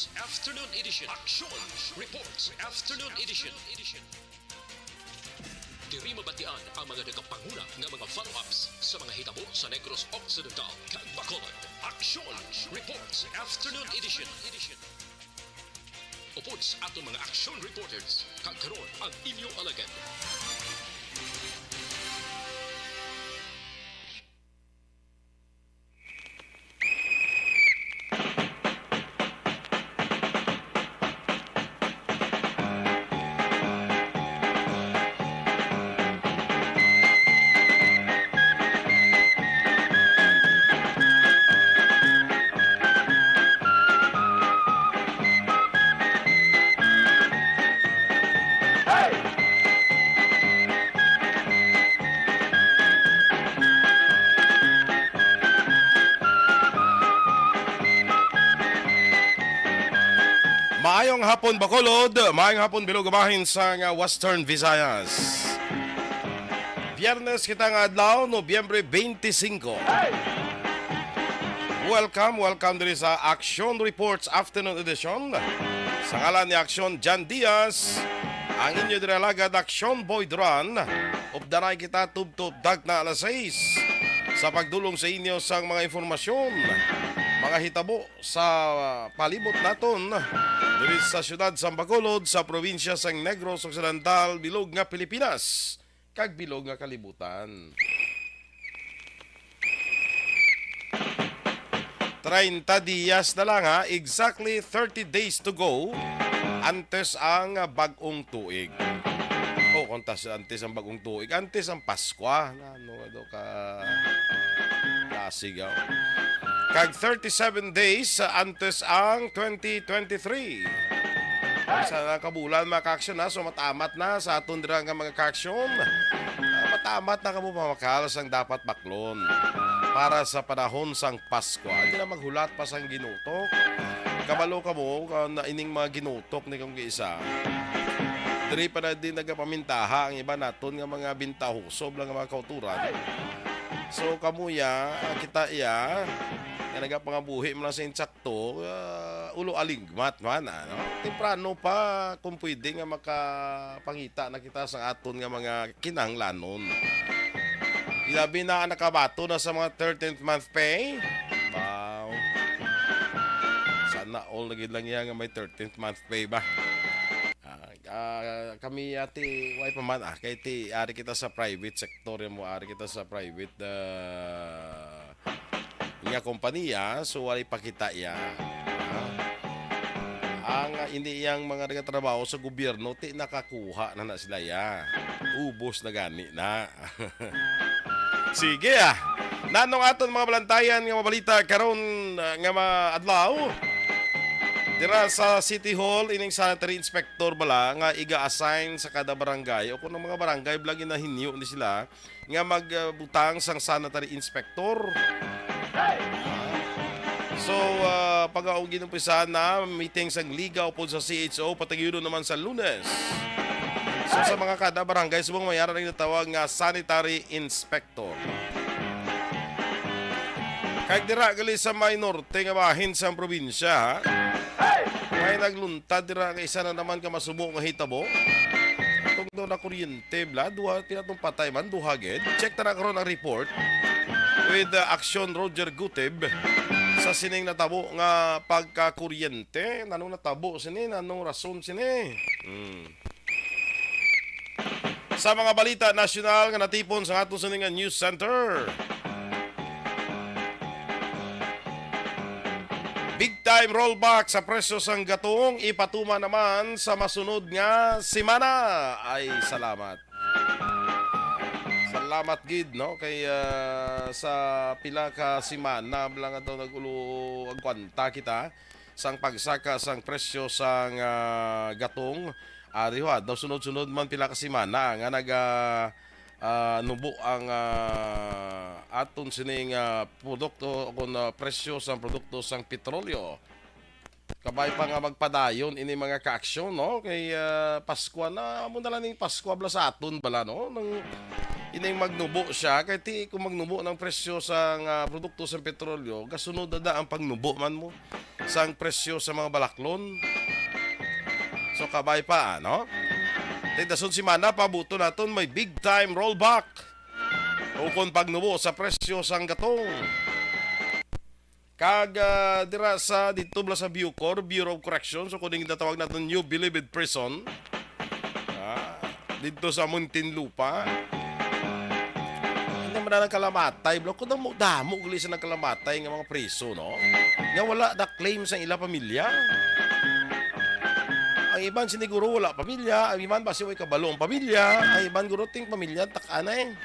Reports Afternoon Edition. Action Reports Afternoon Edition. Diri mabatian ang mga nagapanguna nga mga follow-ups sa mga hitabo sa Negros Occidental kag Bacolod. Action Reports Afternoon Edition. Upods ato mga action reporters kag karon ang inyong alagad. Maayong hapon Bacolod, maayong hapon bilog gabahin sa Western Visayas. Biyernes kita nga adlaw, Nobyembre 25. Welcome diri sa Action Reports Afternoon Edition. Sa ngalan ni Action Jan Diaz, ang inyo diri alagad Action Boy Duran. Updaray kita tub-tub dag na alas 6 sa pagdulong sa inyo sang mga informasyon, mga hitabo sa palibot naton diri sa siyudad sa Bacolod sa probinsya sang Negros Occidental, bilog nga Pilipinas kag bilog nga kalibutan. 30 dias na lang ha, exactly 30 days to go antes ang bagong tuig. O kontas antes ang bagong tuig, antes ang Pasko na ano ka lasigaw. Kag 37 days antes ang 2023. Sa kabulan mga ka-action na, so matamat na sa aton dira nga mga ka-action. Matamat na kamo pamakalas ang dapat baklon para sa panahon sang Pasko. Hindi na maghulat pa sang ginutok. Kabalo ka mo na ining mga ginutok ni kong isa. Diri pa na din nagapamintaha ang iba naton nga mga bintahusob lang nga mga kauturan. So kamuya, kita iya nga nagapangabuhi mo lang sa insakto, ulo aligmat man, ano? Temprano pa kung pwede nga makapangita na kita sa aton nga mga kinahanglanon. Ilabi na nakabato na sa mga 13th month pay. Wow. Sana all nagid lang yan nga may 13th month pay ba? Kami ati way pa man kay ti ari kita sa private sector mo, ari kita sa private nga kompanya, so wala ipakita ya. Ang hindi yang mga nagatrabaho sa gobyerno ti nakakuha na sila ya. Ubos na gani na. Sige nanong aton mga balantayan nga mabalita karon nga maadlaw. Dira sa City Hall, ining sanitary inspector bala nga iga-assign sa kada barangay o kung mga barangay blagi na hinyo ni sila nga magbutang sang sanitary inspector. So, pag-aong ginumpisa na meeting sang Liga o sa CHO, patagyudo naman sa Lunes. So, sa mga kada barangay, subong mayara rin natawag nga sanitary inspector. Kahit dira gali sa may norte nga bahin sa probinsya, may nagluntad dira nga isa na naman ka masubo nga hitabo. Itong doon na kuryente, duha, pinatong patay man, duhagid. Check na karon ang report with Action Roger Guteb sa sining natabo nga pagkakuryente. Nanong natabo sini, nanong rason sini. Sa mga balita nasyonal nga natipon sa aton sining news center. Big time rollback sa presyo sang gatong, ipatuma naman sa masunod nga semana. Ay salamat. Salamat gid no kay sa pila ka semana lang daw nagulo ang kwanta kita sang pagsaka sang presyo sang gatong. Ariwa daw sunod-sunod man pila ka semana nga nubo ang aton sining produkto o presyo sa produkto sang petrolyo. Kabay pa nga magpadayon ini mga ka-aksyon no kay Pasko na mo na lang ning Pasko bala sa aton bala no nang ining magnubo siya kay ti kung magnubo ng presyo sa produkto sa petrolyo gasunod na ang pagnubo man mo sang presyo sa mga balaklon. So kabay pa, no? Dason si Mana, pabuto naton may big time rollback. O kung pagnubo sa presyo sang gatong. Kag dira sa dito sa Bucor, Bureau of Corrections, so kuning natawag natin New Bilibid Prison. Dito sa Muntinlupa. Hindi man na nagkalamatay. Kung damo uli sa nagkalamatay ng mga preso, no? Nga wala na claim sa ilang pamilya. Ang iban siniguro wala pamilya. Ang iban basi way kabalo ang pamilya. Ang iban guro ting pamilya takana eh.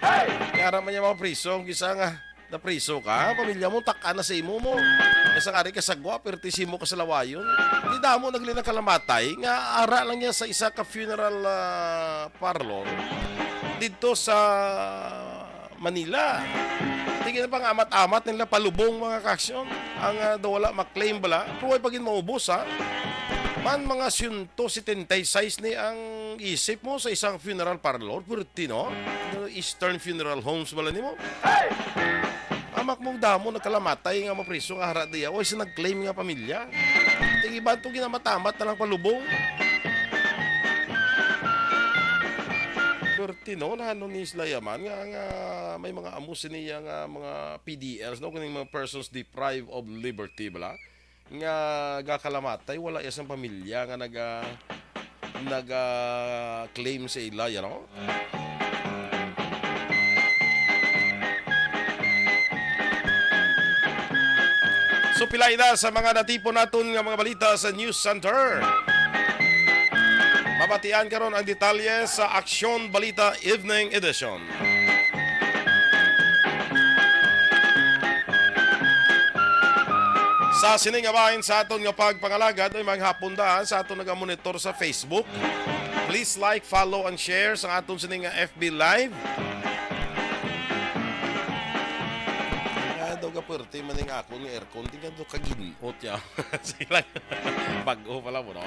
Kaya man yung mga preso, gisa nga na preso ka, pamilya mo takana sa imo mo. Sa kari ka sagwa, pertisimo ka sa lawayon. Di damo naglina kalamatay, nga ara lang niya sa isa ka funeral parlor dito sa Manila. Tingin na pang amat-amat nila palubong mga kaksyon. Ang wala maklaim bala, pero ay pagin maubos ha. Man mga 176 ni ang isip mo sa isang funeral parlor, purti no? Eastern Funeral Homes bala ni mo. Amak mong damo nagkalamatay nga mapriso nga hara diya. O isa nag-claim nga pamilya. Ting iba itong ginamatamat na lang palubong. Bertino na ano ni Isla Yaman nga may mga amusin niya nga mga PDLs, no? Kuning mga persons deprived of liberty bala. Nga gakalamatay, wala isang pamilya nga claim sa ila, you know? So pilay na sa mga natipon naton nga mga balita sa News Center. Mabatian karon ang detalye sa Aksyon Balita Evening Edition. Sa siningabahin sa aton nga pagpangalagad ay mga hapon sa aton nagamonitor sa Facebook. Please like, follow, and share sa aton sining FB Live. Daw kaperte maning ako ng aircon tingnan do kaginot ya. Sila bag-o pala mo no.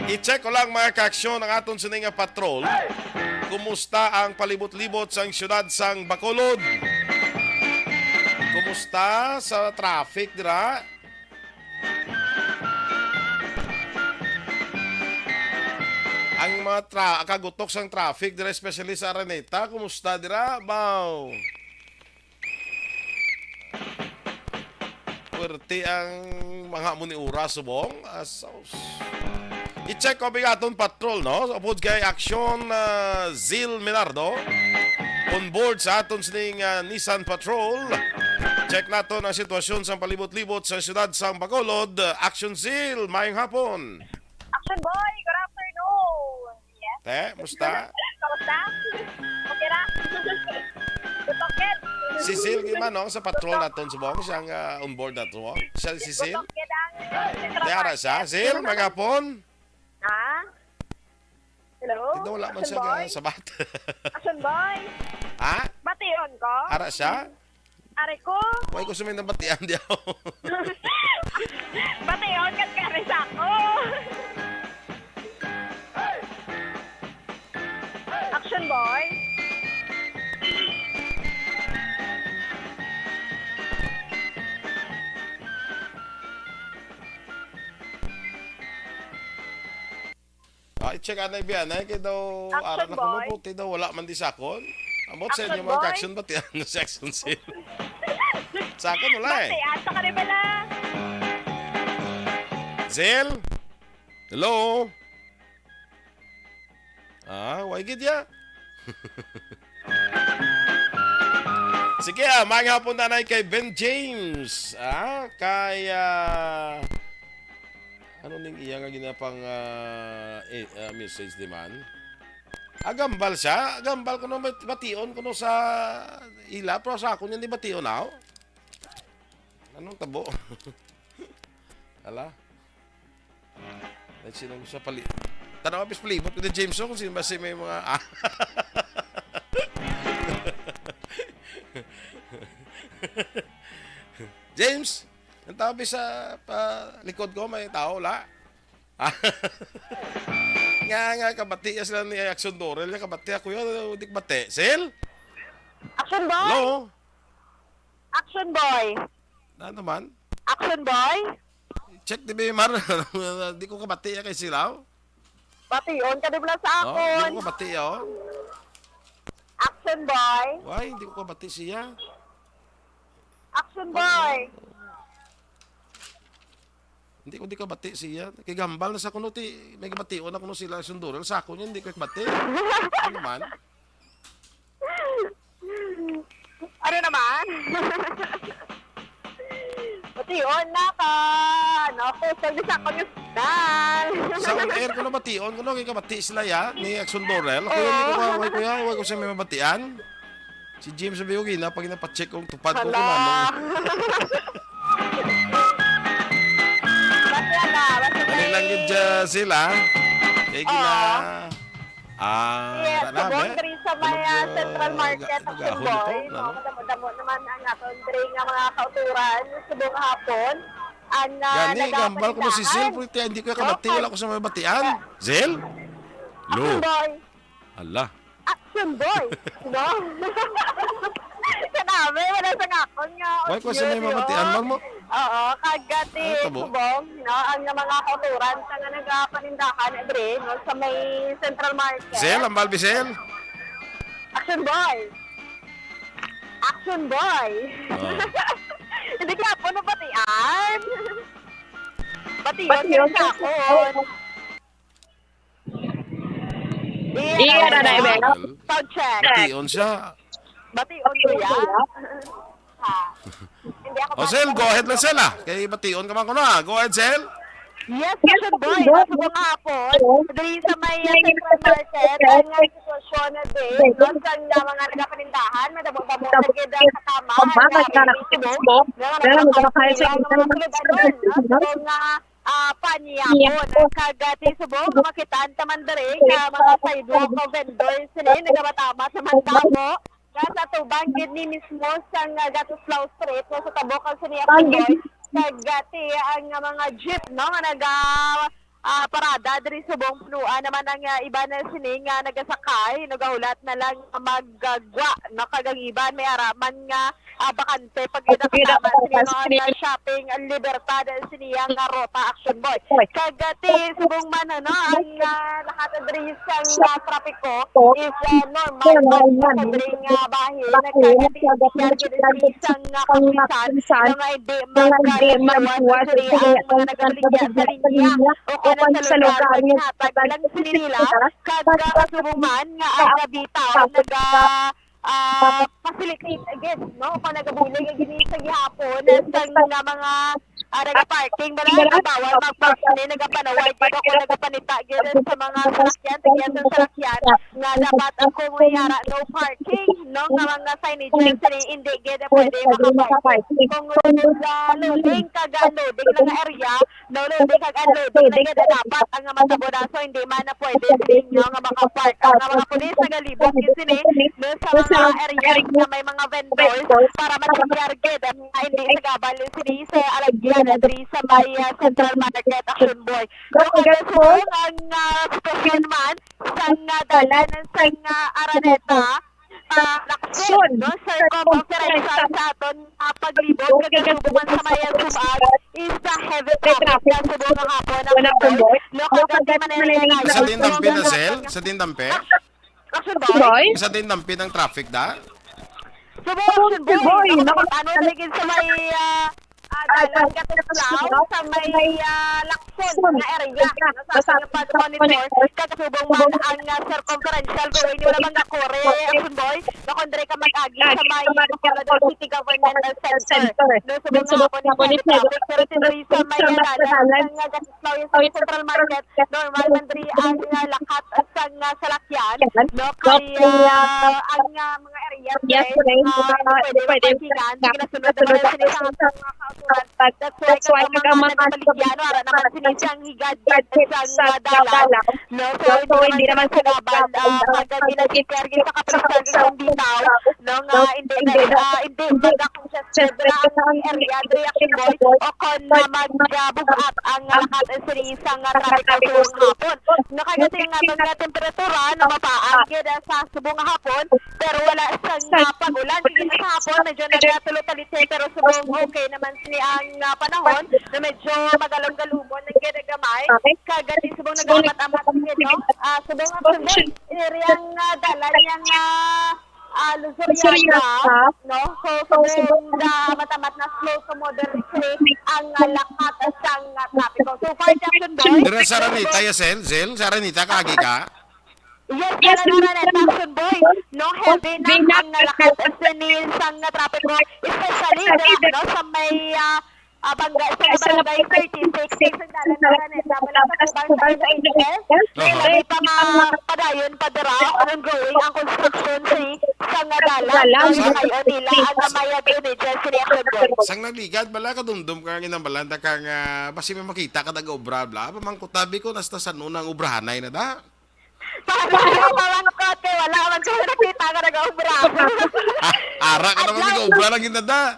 I-check ko lang mga kaaksyon ang aton sining patrol. Kumusta ang palibot-libot sa syudad sang Bacolod? Kumusta sa traffic dira? Ang mga kagutok sang traffic dira especially sa Araneta, kumusta dira? Bow. Puwerte ang mga muni oras subong asaus. I-check ko bigaton patrol no. Upod kay Aksyon Zil Minardo on board sa aton sining Nissan Patrol. Check naton ang sitwasyon sa palibot-libot sa siyudad sang Bacolod. Aksyon Zil, mayong hapon. Action boy, good afternoon. Yes. Musta? Kamusta? Okay ra? Tutokit. Si Zil man no, sa patrol naton subong siyang on board nato. Siya si Zil. Tutokit ang Diara siya. Zil, magapon. Ha? Hello? Tignan wala man Action siya boy? sabat. Action boy? Ha? Bation ko? Ara siya? Are ko? Huwag ko sumin ng batian di ako. Bation kat kares ako. Action boy? I-check anay biyan kay daw Action ara na boy. kuno puti daw wala man di sakon. Amot sa Action inyo mga boy. action batian sa action sale. Sakon wala eh. Bation sa kanibala. Zil? Hello? Why gid ya? Sige, mga hapon na kay Ben James. Kay ano ning iya nga ginapang message di man? Agambal siya. Agambal ko no bation ko no sa ila pero sa ako niya di bation now. Anong tabo? Ala. Let's see nung sa pali. Tanong apis palibot ko ni James kung sino ba si may mga James, ang tabi sa likod ko may tao la. Nga kabati sila ni Action Dorel, kabati ako yun, dik bate. Sil? Action boy? Hello? Action boy? Ano naman? Action boy. Check di ba, Mar? Di ko kabati kay Silaw. Bation ka di ba sa Oh, di akon? ko kabati, oh. Action boy. Why, hindi ko kabati siya. Action boy. Hindi ko di kabati siya. Kay Gambal na sa kuno ti, may kabation na kuno sila Sundurel. Sa ako niya, hindi ko kabati. Ano man? Ano naman? Bation na ka. No, kusog di sa akon yung signal. Sa on-air ko na bation, kuno kay kabati sila ya, ni Sundurel. Ako hindi ko kaway ko ya, huwag ko siya may mabatian. Si James sabi ko, pag napacheck kong tupad ko kung Hala. ano. Basta na. Basta Ano lang yun dyan sila? Kaya gina... Yes, tanabe. subong diri sa may Central Market Action Boy. Ito, No, madamo naman ang aton diri nga mga kauturan subong hapon. Ang Gani, gambal ko mo si Zil. Pero hindi ko kabati, wala ko sa may batian. Zil? Lo. Action Boy. Ala. Action Boy. No? Kanami, wala sa ngakon nga. Why ko sa may mabatian, man mo? Oo, kagati Ah, tabo. subong, no, ang mga kauturan sa nga nagapanindakan diri no sa may Central Market. Zil, ang balbi Zil. Action Boy. Action Boy. Oh. Hindi ka po na batian. Batiyon sa akon. Iya, na ibe. Sound check. Bation siya. Batiyon ko yan. Ha. Hindi ako O Zil, go ahead lang Zil ah. Kaya bation ka man ko na. Go ahead Zil. Yes, Action Boy. Nasa mga hapon. Dali sa may Central Market. Ang nga sitwasyon na din. No, sa mga nagapanindahan. Madamo-damo na gida sa tama. Panyapon. Kagati subong. Makitaan tamandari. Mga sidewalk o vendors. Nagamatama sa mandamo. Sa tubang gid ni mismo sa Gatuslaw Street. Sa Tabokan sa Action Boy. Kagati ang mga jeep no nga naga parada diri subong punuan naman ang iba na sini nga nagasakay nagahulat na lang maggagwa no kagang iban may araman nga bakante pag nakasama sini no shopping ang Libertad sini ang Rota Action Boy kagati subong man no ang lahat diri sa trapiko is normal sa diri nga bahin kagati isang kapisan nga hindi magbuwas diri ang mga nagaligya sa linya o sa lugar nga taglang sinila kagasubuman nga ang nabitaw facilitate again no kung nagabulig ang gini sa gihapon sa mga nagaparking bala bawal magpark ni nagapanaway dito kung nagapanita gid sa mga sasakyan tigyan sa sasakyan nga dapat ang kumuyara no parking no nga mga signage sini hindi gid pwede makaparking kung loading kag unloading lang nga area no loading kag unloading na gid dapat ang matabo na so hindi man na pwede ninyo nga makapark ang mga pulis nagalibot gid sini no sa mga area nga may mga vendors para matigyan gid nga hindi sagabal sini sa alagyan diri sa may Central Market Action Boy. So kagasuon ang sitwasyon man sa dalan sa Araneta Lakson, no? Circumference sa aton paglibot kagasubukan sa may sumag is the heavy traffic na subong ng hapon ng boy. No, kagati man Sa dindampi na Zil? Sa dindampi? Action Boy? Sa dindampi ng traffic da? Subong Action Boy. Ano naging sa may dalan Gatuslaw sa may Lakson na area sa pag-monitor kakasubong man ang circumferential going wala bang nakore Action Boy nakondre ka mag-agi sa may Bacolod City Government Center no subong hapon ni traffic pero tinri sa may dalan nga Gatuslaw sa Central Market normal man diri ang lakat sa salakyan no kaya ang mga area pwede parkingan ginasunod naman sa mga That's why kagaman paligyan ara naman sinisang higad sa dalan no so hindi naman sagabal pag ginagikar sa kapisan sa bitaw no no nga hindi magka-congested na ang area reaction boy o kon na magbugat ang lakat sa isang traffic sulong hapon. No kaya kasi nga itong temperatura na mapaan kaya sa subong hapon pero wala sang pagulan. Sige sa hapon medyo nagatulo-talite pero subong okay naman ang panahon na medyo magalong-galumon ng ginagamay. Kagad subong nag-amat-amat no? Subong hapon iriyang dalan yung Luzurian no? So, subong na matamat na slow to moderate ang lakat sang traffic. So, far, Jackson Boy. Dira sa Aranita, Zel, sa Aranita, kagi ka? Yes, Jackson Boy. No, heavy na ang lakat sang traffic ko. Especially, no, sa may sa barangay 36 sa dalan na Araneta. Malapit sa bang sa NDS. May padayon padara ongoing ang construction sa dalan. Ngayon nila ang mayag emergency reaction boy. Sang nagligad, bala ka dumdum ka ng balanda ka nga, basi may makita ka nag-obra, bla, pamangkutabi ko, nasta sa nunang obrahanay na da. Pamangkot kay wala man ko nakita ka nag-obra. Ara ka naman nag-obra lang yun na da.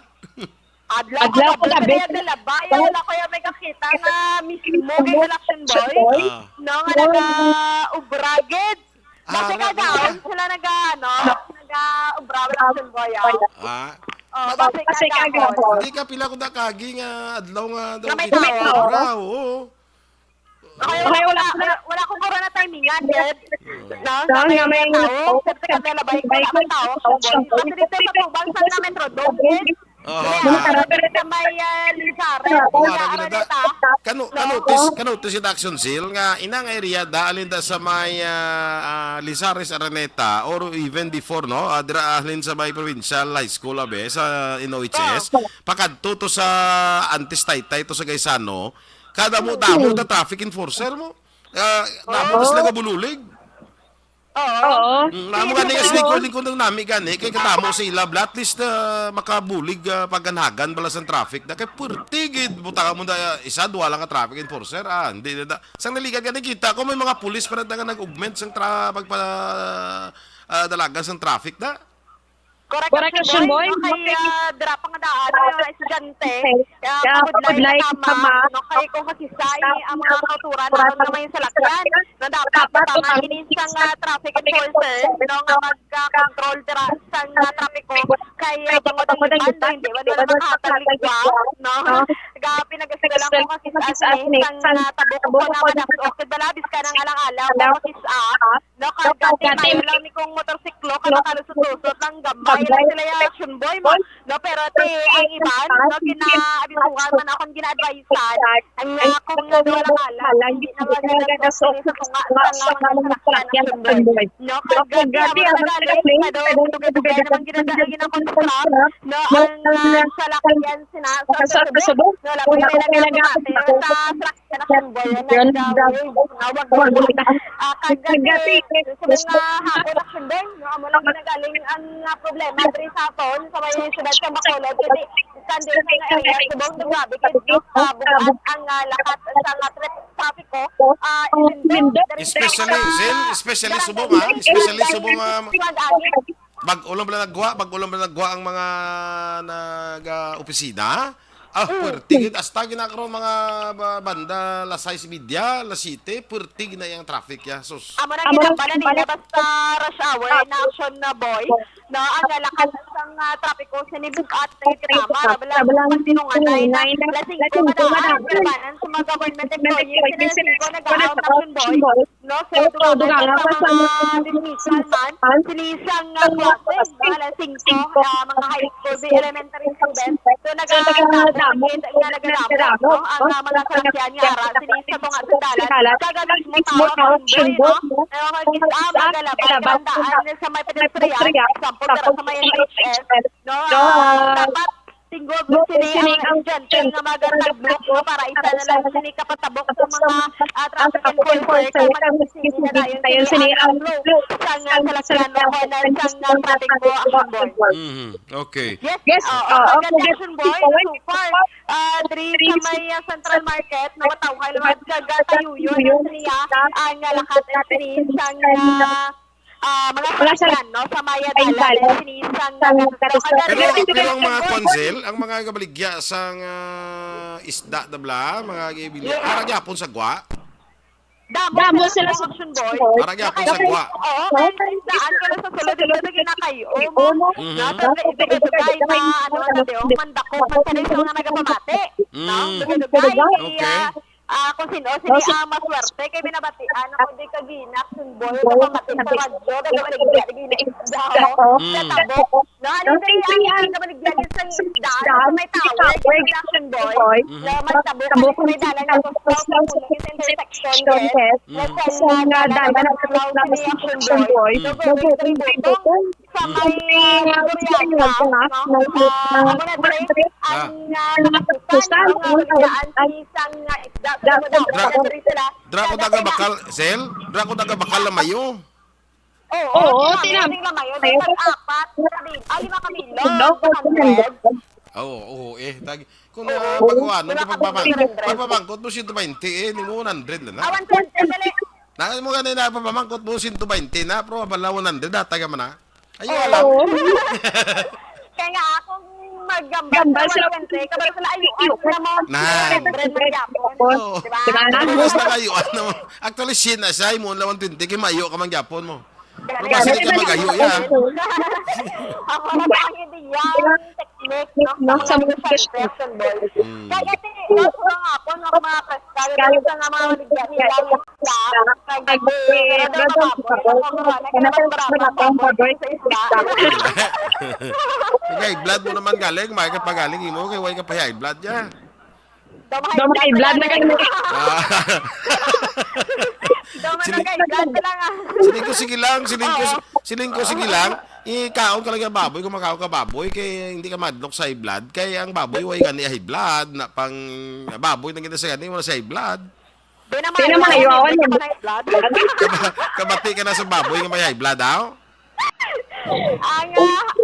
Adlaw ko gabi nila bayan wala ko yung may kakita na mismo kay election boy. No nga nag-ubraged. Kasi kagaon sila nag-ubra election boy. Basi kagaon. Hindi ka pila ko da kagi nga adlaw nga daw May kita tao. obra, oo. Okay, wala akong corona timingan, Dad. No, may tao. Kasi kami labay ko, wala may tao. Kasi dito sa tubang, saan na Metro Dome, pero sa may Lizares, Kanotis si Daxon Sil nga inang area daalin da sa may Lizares Araneta or even before no daalin sa may provincial high school abe sa INOHS pakadto to sa Antistaytay to sa Gaisano kada mo damo da traffic enforcer mo namo sila gabululig. Oo. Namo gani kasi lingkod ng nami gani kay katamo sila at least makabulig paganagan bala sa traffic da kay purtigid buta mo da isa duwa lang ka traffic enforcer hindi da sang naligad gani kita ko may mga pulis pa na nag-augment sang pagpa dalagan sang traffic da. Correction boy. Kay dira pa nga daan ang estudyante. Kabudlay tama. No kay kung kasisay ang mga kauturan aron nga may salakyan. No dapat pamaginis sang traffic enforcer no nga magka-control dira sang traffic ko kay bangod hindi wala makataligwa no. Pinagasigala ko kasi sang tabok ko na madakot balabis ka nang alang-alang kasi no kagati lang ni kong motorsiklo kada kalusot-lusot lang gambay lang sila yung action boy mo no pero ang iban no ginaabisuhan man akong gina-advisean ang akong nagwala hindi na magagagasok sa tunga sa action boy no kagati ang nagaling na daw tugay-tugay naman gina-construct no ang salakyan sa subok no lang pinag-agamate sa salakyan action boy kagati sa mga hapon action boy no amo lang ginagaling ang problema diri sa aton sa may siyudad sa Bacolod kasi Sunday sa area subong grabe kay bugat ang lakat sa traffic ko especially subong bag-ulam na nagwa ang mga nag-opisina. Puertig. Hasta ginakaroon mga banda la 6 media, la 7, puertig na yung traffic ya. Sus. Amo na ginapala nila basta rush hour na action na boy. No, ang lakas sang traffic ko sinibugat na itinama. Nabalang sinunganay na lasing ko madaan. Permanan sa mga government employees. Sinasing ko nag-out action boy. No, so dugangan sa mga dismissal man. Sinisang klase. Lasing ko mga high school, elementary students. So nag-out ang mga salakyan nga ara sinisa mo nga sa dalan kagamis mo tao action boy no magalaban daan sa may pedestrian example sa may NHS no dapat tingog sini ang estudyante nga magatag-block no para isa na lang sini kapatabok sa mga traffic enforcer kay magsisini na dayon sini ang sang salakyan no sang traffic ko action boy. Okay. Yes. Action boy so far diri sa may Central Market na matawhay lumad kagatayo yun niya ang lakat and sini sang mga sasakyan, no? Sa Maya Dala, sinisang Pero ang mga konsel, ang mga kabaligya sang isda na bla, mga gibili, arag yapon sa gwa. Damo sila sa action boy. Arag yapon sa gwa. Oo, kahit sa isdaan ka na sa sulod dito na ginakayo mo. No, pero ibigay pa, ano na daw, mandako, magsanay sa mga nagapamate. No, dugay, kung sino ang maswerte, kay binabatian ako di kagina, action boy, napamati sa radyo, nagamaligyan, daw, sa tabok. No, ano din ang nagamaligyan sa isdaan, sa may tower, action boy, na magtabok, may dala na sa intersection, na dala na action boy, sa may Doriaga, ako na dire, ang nakasusan, ang isang isda, Drako taga bakal, Sel? Drako taga bakal na mayo. Oo, tinaming lamayo, apat, ay 5 kamilo, 100. Oo, tagi. Kung pagkuhan, pagpapangkot mo 120, ni mo 100 lang na. 120, dali. Nakal mo ganun na pagpapangkot mo 120 na, pero abala 100, taga man na. Ayun, alam. Kaya nga akong maggambal sa 120, kabalo sila ayuan na mo. Bread magyapon. Diba? Mas na kayo, actually, sin na siya, mo na 120, kaya mayo ka man gyapon mo. Pero kasi di ka magayo, ya. Ako na ba ang hindi yan technique, no? Sa mga expression boy. Kaya no, so nga po, no, mga preskal, sa nga mga maligyan nila, High blood mo naman galing, may ka pagaling mo, kaya way ka pa high blood ya. Domay blood na kayo. Siling ko sige lang, ikaon ka lang yung baboy, kung makaon ka baboy, kaya hindi ka madlok sa high blood, kaya ang baboy, way ka ni high blood, na pang baboy na ganda sa ganyan, wala sa high blood. Pinamayawan yung Kabati ka na sa baboy, nga may high blood, ha? Ang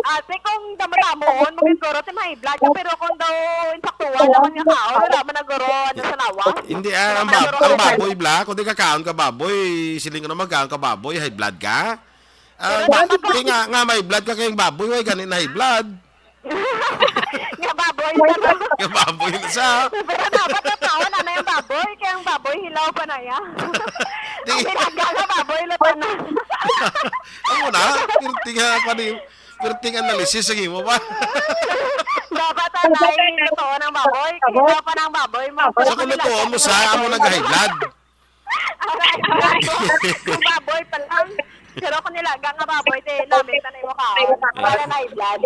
ate kung damo-damon, magiguro ti may blood pero kung daw insaktuan naman nga kao, wala man naguro ano sa lawa. Hindi, ang baboy bla, kung di ka kaon ka baboy, siling ka na magkaon ka baboy, high blood ka. Kaya nga may blood ka kayong baboy, way ganin na high blood. Nga baboy na. Nga baboy na sa. Pero dapat natawan na yung baboy, kaya ang baboy hilaw pa na ya. Ang pinagala baboy lutan na. Ang muna, pirting analysis, sige mo ba? Dapat anay totoo ng baboy, hilaw pa ng baboy. Sa kulutuon mo sa, amo nag-high blood. Ang baboy pa lang. Pero kung nilaga nga baboy, namin tanay mo kao. Para na blood.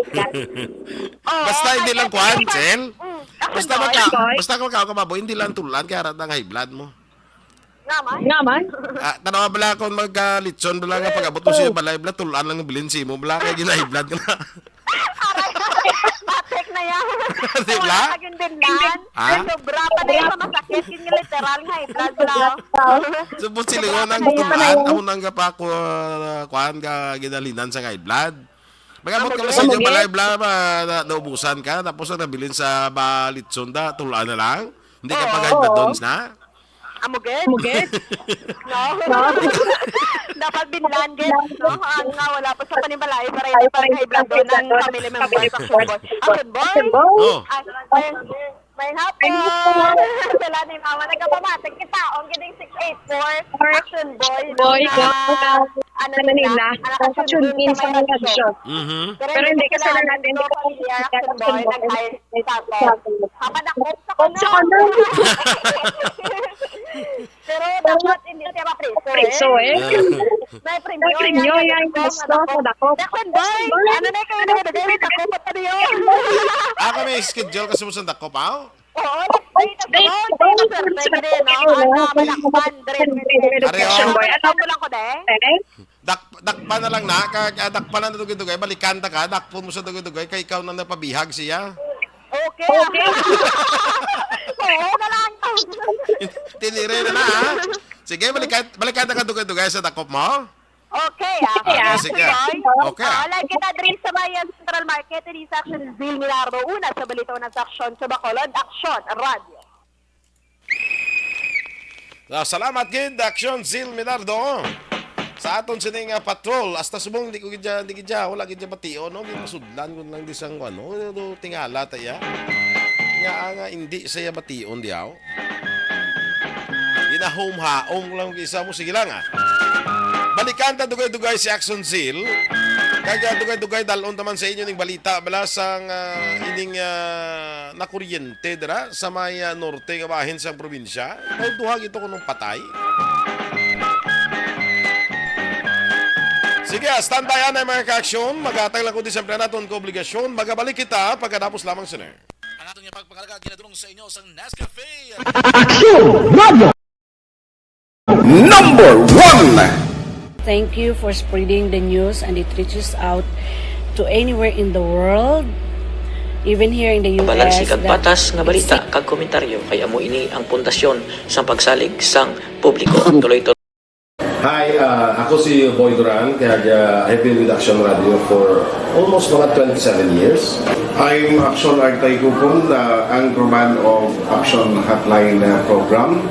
Basta hindi lang kwan, Sel. Basta magkao ka baboy, hindi lang tulan, kaya rat ang high blood mo. Naman. Tanawa bala kung magka-litson, bala nga pag-abot mo siya, bala bala tulan lang ng bilinsi mo, bala kaya gina-high blood ka na. Patek na yan. Di ba? Wala kaging dinlan. Sobra pa na yung masakit. Yung literal nga blood lang. Supos silingon ang tulan, amo nang kapako, kwan ka ginalinan sa high blood. Magamot ka sa inyo, bala naubusan ka, tapos ang nabilin sa balitson da, tulaan na lang. Hindi ka pag-high blood doon na. Amugit? No. Dapat binlanded, no? Ang nga, wala pa sa panibalay para hindi pa high blood doon ng family members. Action boy? May hapon! Sila ni Mama, nagkapamatig kita. Ang gining 684, Action Boy. Ano nila? Nakaka-tune in sa mga show. Pero hindi kasi na natin Action Boy, nag-hire sa ato. Hapadakot sa kono. Pero dapat hindi siya ma-preso eh. May premyo yung gusto ko dako. Action Boy! Ano na kayo nagdadari? Dako pa pa yun. May schedule kasi mo sa dako pa? Oo, dakpa na lang na, dakpa na dugay-dugay, balikan ta ka, dakpo mo sa dugay-dugay, kay ikaw na napabihag siya. Okay. Oo, na lang. Tinire na ha. Sige, balikan ta ka dugay-dugay sa dakop mo. Okay, sige. Okay. Like kita diri sa Bayan Central Market, diri sa Action Zil Milardo, una sa balitaw ng aksyon sa Bacolod, Action Radio. Salamat gid, Action Zil Milardo. Sa aton sining patrol, hasta subong di gidya, wala gidya batio, no? Di masudlan kun lang di sang do tingala taya. Nga hindi saya bation diaw. Ginahom haom lang isa mo sige lang Balikan ta dugay-dugay si Action Seal. Kaya dugay-dugay dalon taman sa inyo ning balita bala sang ining nakuryente dira sa may norte nga bahin sa probinsya. Duhag ito kunong patay. Sige, standby na mga ka-aksyon. Magatang lang ko di siyempre natin ko obligasyon. Magabalik kita pagkatapos lamang sila. Ang atong niya pagpangalaga kinadulong sa inyo sa Nescafe. Number 1. Thank you for spreading the news and it reaches out to anywhere in the world, even here in the US. Balansi kag patas nga balita kag komentaryo kay amo ini ang pundasyon sa pagsalig sang publiko. Tuloy to. Hi, ako si Boy Duran, kaya I've been with Action Radio for almost mga 27 years. I'm Action Artay Kupon, the anchorman of Action Hotline program.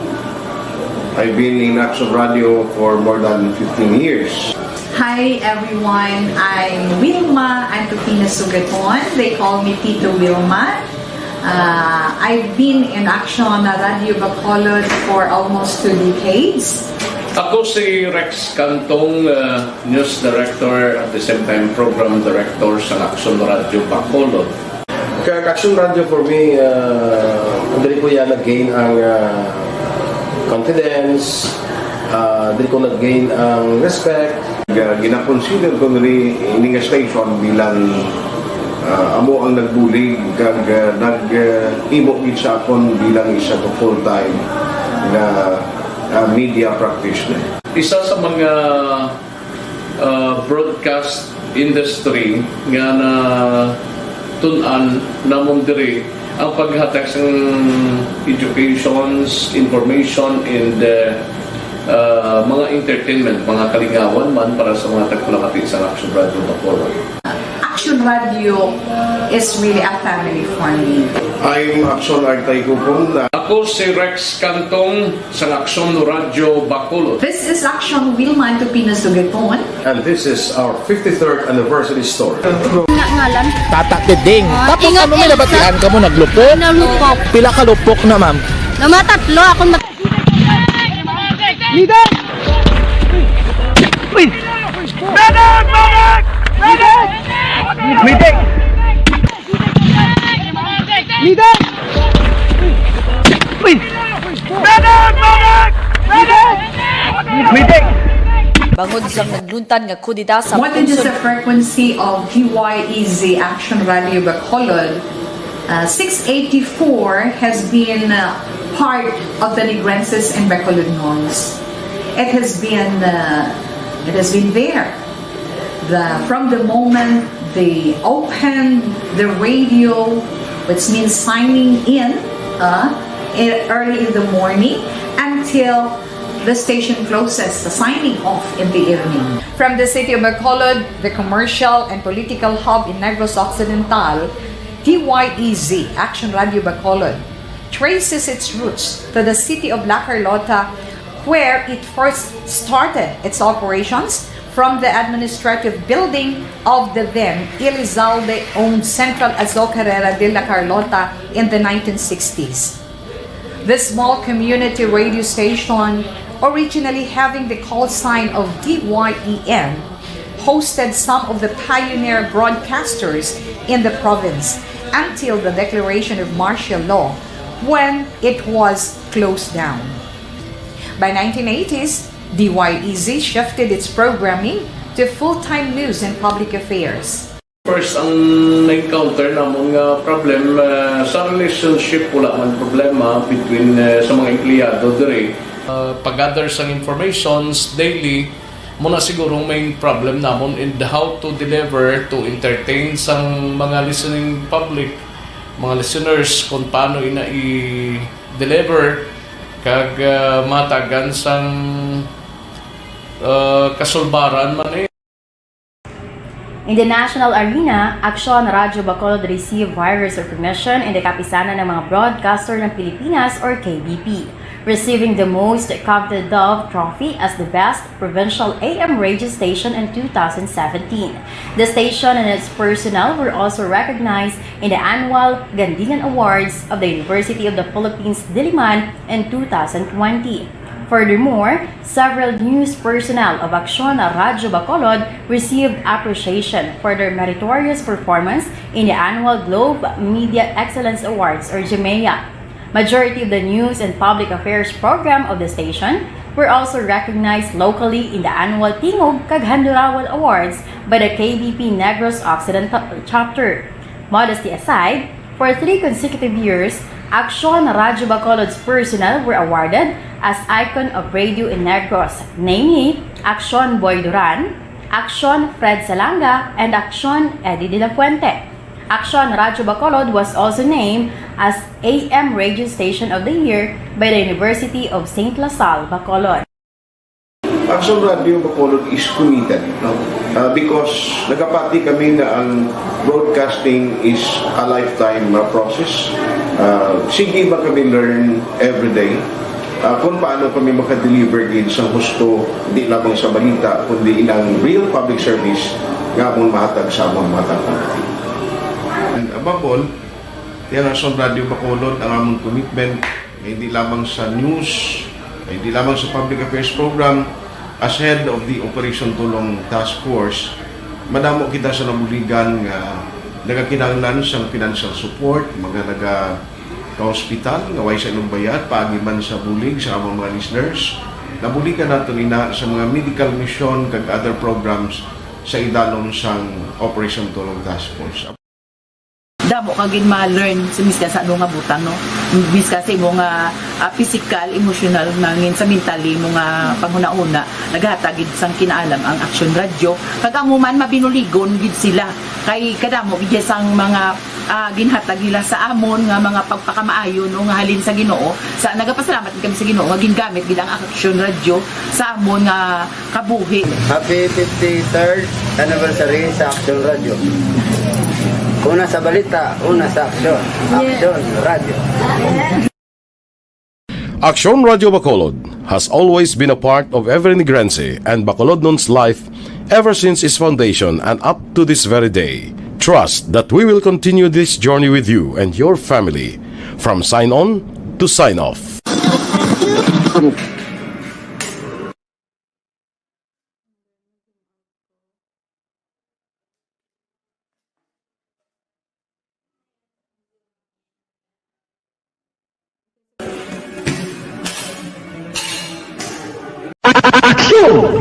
I've been in Action Radio for more than 15 years. Hi everyone, I'm Wilma Antopina Sugaton. They call me Tito Wilma. I've been in Action Radio Bacolod for almost 2 decades. Ako si Rex Cantong, News Director at the same time Program Director sa Action Radio Bacolod. Kaya Action Radio for me, dali ko yan nag-gain ang confidence, dali ko nag-gain ang respect. Gina-consider ko nili ini nga station bilang amo ang nagbulig kag nag-imo sa akon bilang isa to full-time na media practitioner. Isa sa mga broadcast industry nga na tun-an namon diri ang paghatag sa educations, information, and mga entertainment, mga kalingawan man para sa mga tagpalakati sa Action Radio Bacolod. Action Radio is really a family for me. I'm Action Artay Kupon. Ako si Rex Cantong sa Action Radio Bacolod. This is Action Wilma Antopina Sugaton. And this is our 53rd anniversary story. Tata Tiding. Tapos ano may nabatian ka mo naglupok? Nalupok. Pila ka lupok na ma'am? Namatatlo ako Leader! Uy! Medic! Medic! Medic! Medic! Leader! Uy! Medic! Medic! Medic! Medic! Bangod sang nagluntan nga kudita sa More than just the frequency of DYEZ Action Radio Bacolod, 684 has been part of the Negrenses and Bacolodnons. It has been there. From the moment they opened the radio, which means signing in early in the morning until the station closes, the signing off in the evening. From the city of Bacolod, the commercial and political hub in Negros Occidental, DYEZ, Action Radio Bacolod, traces its roots to the city of La Carlota, where it first started its operations from the administrative building of the then Elizalde-owned Central Azocarrera de La Carlota in the 1960s. This small community radio station, originally having the call sign of DYEN, hosted some of the pioneer broadcasters in the province until the declaration of martial law, when it was closed down. By 1980s, DYEZ shifted its programming to full-time news and public affairs. First, ang na-encounter namon nga problem sa relationship wala man problema between sa mga empleyado diri. Pag-gather sang informations daily, muna siguro main problem namon in how to deliver to entertain sang mga listening public, mga listeners kung paano ina i-deliver kag matagan sang kasulbaran man In the national arena, Action Radio Bacolod received various recognition in the kapisanan ng mga broadcaster ng Pilipinas or KBP. receiving the most coveted Dove Trophy as the best provincial AM radio station in 2017. The station and its personnel were also recognized in the annual Gandingan Awards of the University of the Philippines, Diliman in 2020. Furthermore, several news personnel of Aksyon Radyo Bacolod received appreciation for their meritorious performance in the annual Globe Media Excellence Awards or GMEA. Majority of the news and public affairs program of the station were also recognized locally in the annual Tingog Kaghandurawan Awards by the KBP Negros Occidental Chapter. Modesty aside, for 3 consecutive years, Aksyon Radyo Bacolod's personnel were awarded as icon of radio in Negros, namely Aksyon Boy Duran, Aksyon Fred Salanga, and Aksyon Eddie De La Fuente. Aksyon Radyo Bacolod was also named as AM Radio Station of the Year by the University of St. LaSalle, Bacolod. Aksyon Radio Bacolod is committed, no? Because nagapati kami na ang broadcasting is a lifetime process. Sige ba kami learn every day kung paano kami makadeliver din sa husto, di lamang sa balita, kundi ilang real public service nga mong mahatag sa among mga tao. And above all, yan ang Aksyon Radio Bacolod, ang among commitment, hindi lamang sa news, hindi lamang sa public affairs program. As head of the Operation Tulong Task Force, madamo kita sa nabuligan nga nagakinahanglan sa financial support, mga ka-hospital, nga way sa inyong bayad, paagiman sa bulig sa among mga listeners. Nabuligan nato ina sa mga medical mission kag other programs sa idalom sang Operation Tulong Task Force. Damo kagin ma-learn sa miska sa ano nga butang, no? Miska sa imo nga physical, emotional, nangin sa mentally mo nga panghuna-una, naghatagid sang kinaalam ang Aksyon Radio. Kag amo man mabinuligon gid sila kay kadamo gid sang mga ginhatag nila sa amon nga mga pagpakamaayo no nga halin sa Ginoo. Sa nagapasalamat kami sa Ginoo nga gingamit gid ang Aksyon Radio sa amon nga kabuhi. Happy 53rd anniversary sa Aksyon Radio. Una sa balita, una sa aksyon. Aksyon Radio. Aksyon Radio Bacolod has always been a part of every Negrense and Bacolodnon's life ever since its foundation and up to this very day. Trust that we will continue this journey with you and your family from sign on to sign off.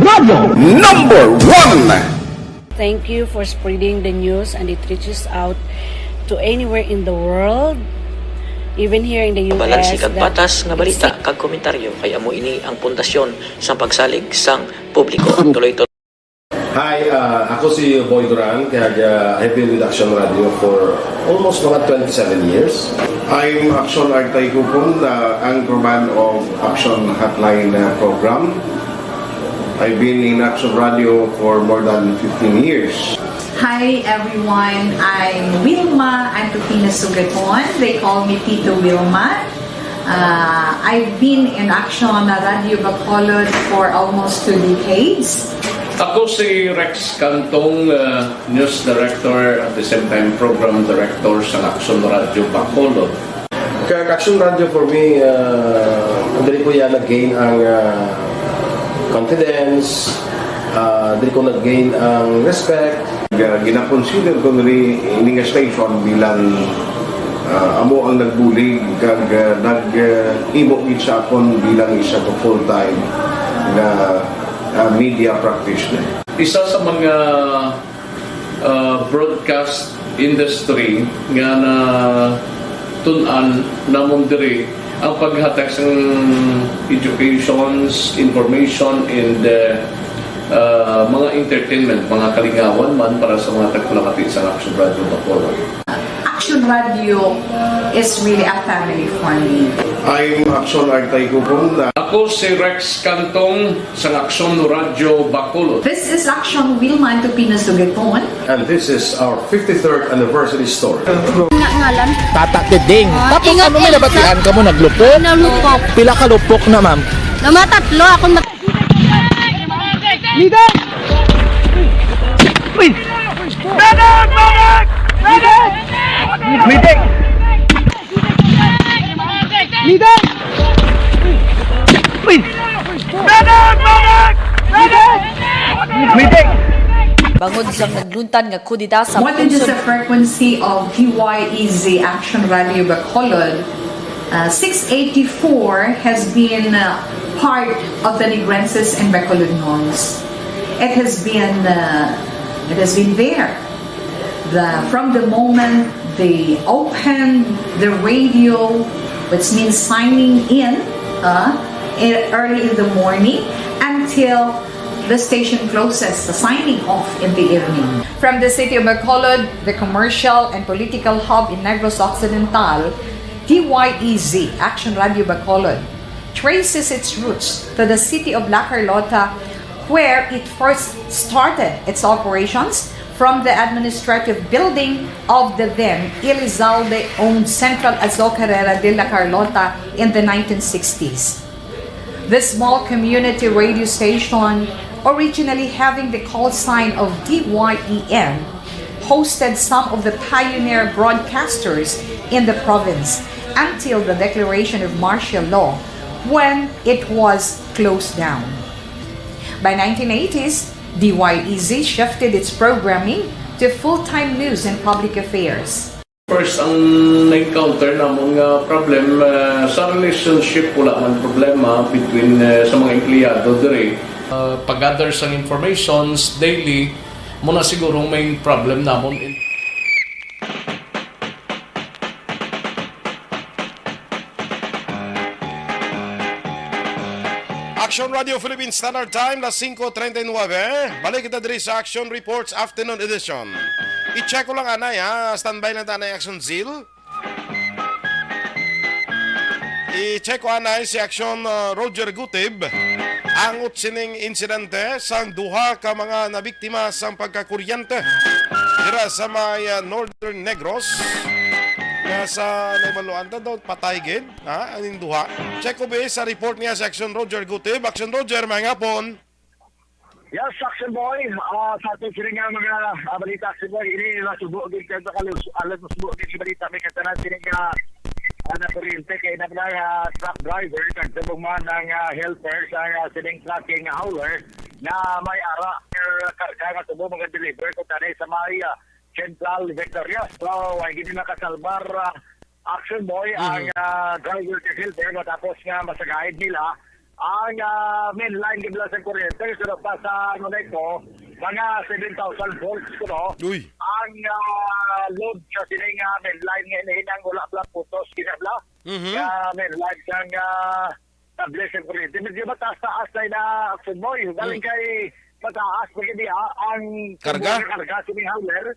Radio number 1. Thank you for spreading the news and it reaches out to anywhere in the world, even here in the US. Balansi kag batas nga balita kag komentaryo kay amo ini ang pundasyon sa pagsalig sang publiko. Tuloy-tuloy. Hi, ako si Boy Duran, kaya I've been with Aksyon Radio for almost mga 27 years. I'm Aksyon Artay Kupon, anchorman of Aksyon Hotline program. I've been in Aksyon Radio for more than 15 years. Hi everyone, I'm Wilma Antofina Sugaton. They call me Tito Wilma. I've been in Aksyon Radio Bacolod for almost 2 decades. Ako si Rex Cantong, News Director at the same time Program Director sa Aksyon Radio Bacolod. Kaya Aksyon Radio for me, dali ko yan nag-gain ang confidence, dali ko nag-gain ang respect. Gina-consider ko nari ining station bilang amo ang nagbulig kag nag-imo sa akon bilang isa ko full-time na media practitioner. Isa sa mga broadcast industry nga na tun-an namon diri ang paghatag sa educations, information, and mga entertainment, mga kalingawan man para sa mga tagpalakati sa Aksyon Radio Bacolod. Action Radio is really a family for me. I'm Action Artay Kupon. Ako si Rex Cantong sa Action Radio Bacolod. This is Action Wilman Tupinas Dugeton. And this is our 53rd anniversary story. Ngalan? Tata Tiding. Tapos ingat, ano may nabatian ka mo naglupok? Nalupok. Pila ka lupok na ma'am? Namatatlo ako Leader! Uy! Medic! Medic! Medic! Medic! Leader! Uy! Medic! Medic! Medic! Medic! Bangod siyang nagluntan nga kudita sa What is the frequency of DYEZ Action Radio Bacolod? 684 has been part of the Negrenses and Bacolodnons. It has been there. From the moment they opened the radio, which means signing in early in the morning until the station closes, the signing off in the evening. From the city of Bacolod, the commercial and political hub in Negros Occidental, DYEZ Action Radio Bacolod traces its roots to the city of La Carlota, where it first started its operations from the administrative building of the then Elizalde-owned Central Azocarrera de La Carlota in the 1960s. The small community radio station, originally having the call sign of DYEN, hosted some of the pioneer broadcasters in the province until the declaration of martial law, when it was closed down. By 1980s, DYEZ shifted its programming to full-time news and public affairs. First, ang na-encounter na mga problem sa relationship, wala man problema between sa mga empleyado dire. Pag-gather sa informations daily, muna siguro may problem namon. Action Radio Philippines Standard Time, las 5:39. Balik kita diri sa Action Reports Afternoon Edition. I-check ko lang anay ha, standby lang tanay Action Zeal. I-check ko anay si Action Roger Gutib. Angot sining insidente sa duha ka mga nabiktima sa pagkakuryente dira sa may Northern Negros. Sa naimaluan ta daw patay gid ha aning duha. Check ko ba sa report niya sa Action Roger Gutib. Action Roger, mga hapon. Yes, Action Boy. Sa ating sila nga mga balita, Action Boy, ini nasubo gid kay alas nasubo gid si balita may katanan sila nga na kuryente kay na truck driver kag subong man ang helper sa sining trucking hauler na may ara karga nga subo mga deliver ko tanay sa may Central Victoria. So, ay gini nakasalbar Action Boy ang driver kay helper matapos nga masagaid nila ang main line gibla sa kuryente so pa sa ano nito mga 7,000 volts ko no. Ang load sa sining main line nga inahinang wala pala putos kinabla. Main line sang tablet sa kuryente medyo mataas na Action Boy galing kay mataas pagkidi ang karga sining hauler.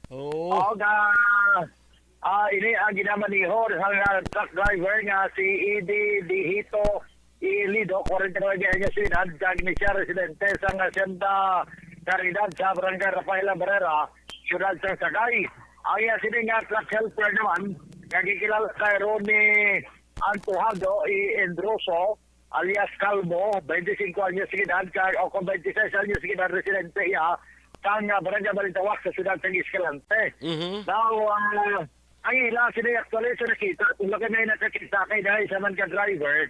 Ini ang ginamaniho ng truck driver nga si Edie Dihito Ilido, 49 niya sinad, kag ni siya residente sa Hacienda Caridad sa Barangay Rafaela Barrera, siyudad sa Sagay. Ay sining truck helper naman, kagikilala kay Ronnie Antojado Endroso, alias Calvo, 25 anyos sinad, kag o 26 anyos sinad residente iya, sang Barangay Balintawak sa siyudad sa Escalante. Now, ang ila sining actually sa nakita, kung laki may nakakita kay dahil sa man ka-driver,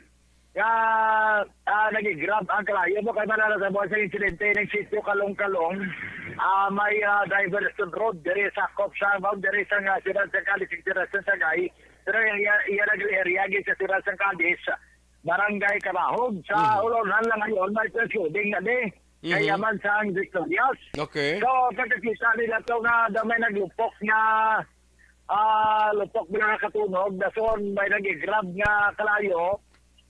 nag-grab ang kalayo mo kay manala sa buwan sa insidente ng sitio Kalong-Kalong. May diversion road dari sa Kopsa, dari sa siyudad sa Cadiz, sa Sagay. Pero iya nag-area sa siyudad sa Cadiz, Barangay Kabahog. Sa ulonan lang ngayon, may shooting na kaya man sa Victorias. Okay. So, pagkakita nila ito na may naglupok na lupok bilang nakatunog, dason may nag-grab nga kalayo.